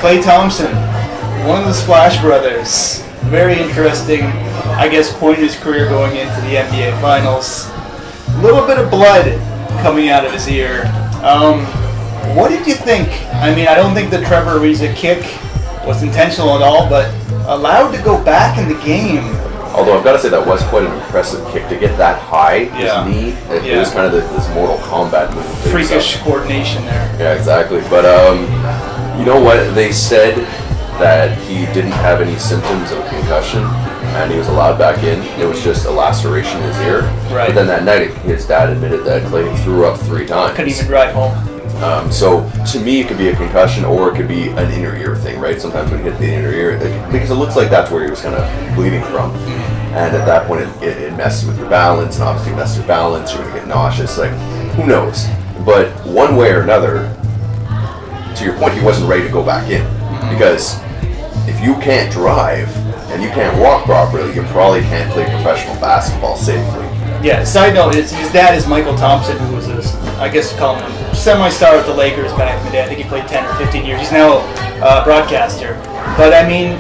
Klay Thompson, one of the Splash Brothers. Very interesting, I guess, point in his career going into the NBA Finals. A little bit of blood coming out of his ear. What did you think? I mean, I don't think the Trevor Ariza kick was intentional at all, but allowed to go back in the game. Although I've got to say that was quite an impressive kick to get that high. Yeah. His knee, it was kind of this Mortal Kombat move. Freakish coordination there. Yeah, exactly. But you know what? They said that he didn't have any symptoms of a concussion, and he was allowed back in. It was just a laceration in his ear. Right. But then that night, his dad admitted that Klay threw up 3 times. Couldn't even drive home. So to me, it could be a concussion or it could be an inner ear thing, right? Sometimes when you hit the inner ear, because it looks like that's where he was kind of bleeding from. And at that point, it messes with your balance, and obviously messes your balance, you're going to get nauseous. Like, who knows? But one way or another, to your point, he wasn't ready to go back in. Because if you can't drive and you can't walk properly, you probably can't play professional basketball safely. Yeah, side note, his dad is Michael Thompson, who was, I guess you call him a semi-star with the Lakers back in the day. I think he played 10 or 15 years. He's now a broadcaster. But, I mean,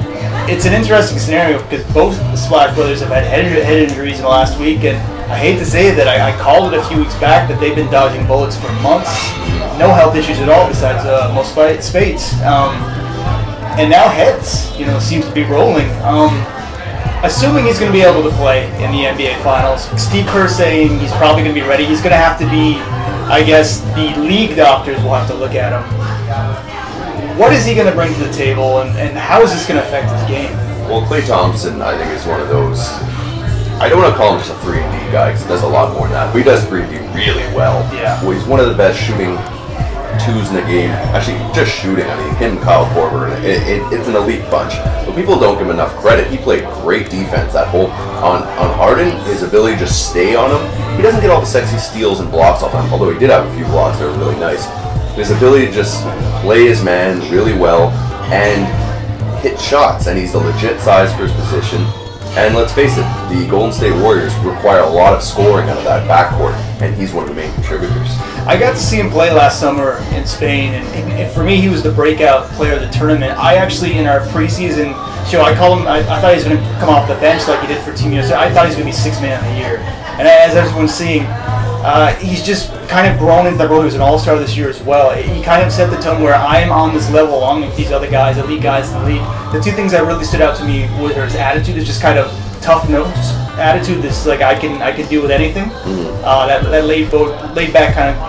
it's an interesting scenario because both the Splash Brothers have had head injuries in the last week, and I hate to say that I called it a few weeks back that they've been dodging bullets for months. No health issues at all besides most spades. And now heads, seems to be rolling. Assuming he's going to be able to play in the NBA Finals, Steve Kerr saying he's probably going to be ready. He's going to have to be, I guess, the league doctors will have to look at him. What is he going to bring to the table, and how is this going to affect his game? Well, Klay Thompson, I think, is one of those. I don't want to call him just a 3-and-D guy because he does a lot more than that. But he does 3-and-D really well. Yeah. Well, he's one of the best shooting 2s in the game. Actually, just shooting. I mean, him, Kyle Korver, it's an elite bunch. But people don't give him enough credit. He played great defense. That whole on Harden, his ability to just stay on him. He doesn't get all the sexy steals and blocks off him, although he did have a few blocks that were really nice. His ability to just play his man really well and hit shots, and he's the legit size for his position. And let's face it, the Golden State Warriors require a lot of scoring out of that backcourt, and he's one of the main contributors. I got to see him play last summer in Spain, and for me, he was the breakout player of the tournament. I actually, in our preseason show, I called him. I thought he was going to come off the bench like he did for Team USA. I thought he was going to be 6th man of the year, and as everyone's seeing, he's just kind of grown into the role. He was an all-star this year as well. He kind of set the tone where I'm on this level along with these other guys, elite guys in the league. The 2 things that really stood out to me were his attitude is just kind of tough nose attitude. This like I can deal with anything. That laid back kind of,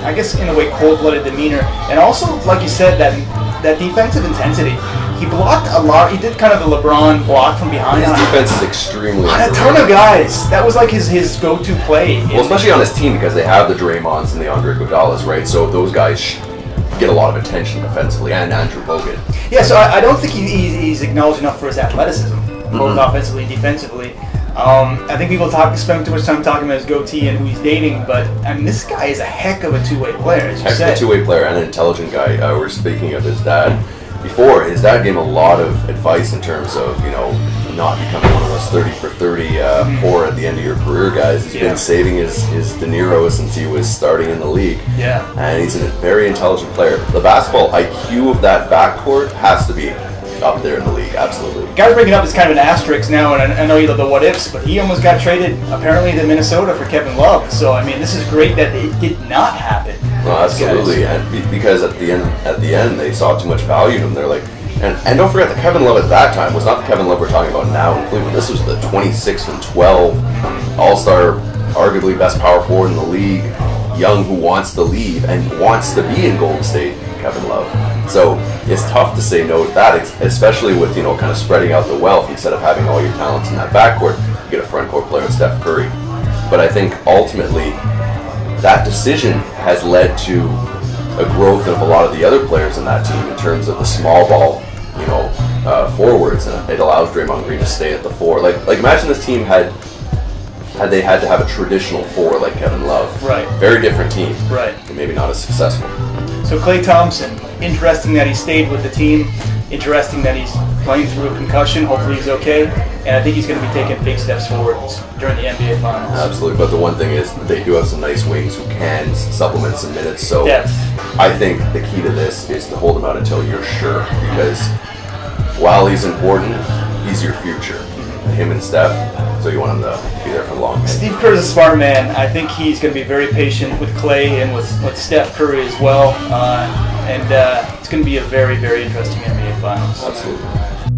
I guess in a way, cold-blooded demeanor, and also like you said that defensive intensity. He blocked a lot. He did kind of the LeBron block from behind. His defense is extremely on a ton of guys. That was like his go-to play. Well, especially on his team because they have the Draymonds and the Andre Iguodala's, right? So those guys get a lot of attention offensively, and Andrew Bogut. Yeah, so I don't think he's acknowledged enough for his athleticism, both offensively and defensively. I think people spend too much time talking about his goatee and who he's dating, but I mean, this guy is a heck of a 2-way player, as you said. Heck of a 2-way player and an intelligent guy. We're speaking of his dad. Before, his dad gave him a lot of advice in terms of, not becoming one of those 30 for 30 poor at the end of your career guys. He's been saving his De Niro since he was starting in the league. Yeah. And he's a very intelligent player. The basketball IQ of that backcourt has to be up there in the league, absolutely. Guys bring it up as kind of an asterisk now, and I know you love the what ifs, but he almost got traded apparently to Minnesota for Kevin Love. So I mean, this is great that it did not happen. No, absolutely, and because at the end they saw too much value in him. They're like, and don't forget that Kevin Love at that time was not the Kevin Love we're talking about now in Cleveland. This was the 26-12 All-Star, arguably best power forward in the league, young who wants to leave and wants to be in Golden State. Kevin Love. So it's tough to say no to that, especially with kind of spreading out the wealth instead of having all your talents in that backcourt. You get a front court player with Steph Curry. But I think ultimately that decision has led to a growth of a lot of the other players in that team in terms of the small ball, forwards, and it allows Draymond Green to stay at the 4. Like imagine this team had they had to have a traditional 4 like Kevin Love. Right. Very different team. Right. And maybe not as successful. So Klay Thompson, interesting that he stayed with the team. Interesting that he's playing through a concussion. Hopefully he's okay. And I think he's going to be taking big steps forward during the NBA Finals. Absolutely. But the one thing is they do have some nice wings who can supplement some minutes. So depth. I think the key to this is to hold him out until you're sure, because while he's important, he's your future. Him and Steph, so you want him to be there for the long game. Steve Kerr is a smart man. I think he's going to be very patient with Klay and with Steph Curry as well. And it's going to be a very, very interesting NBA Finals. Absolutely.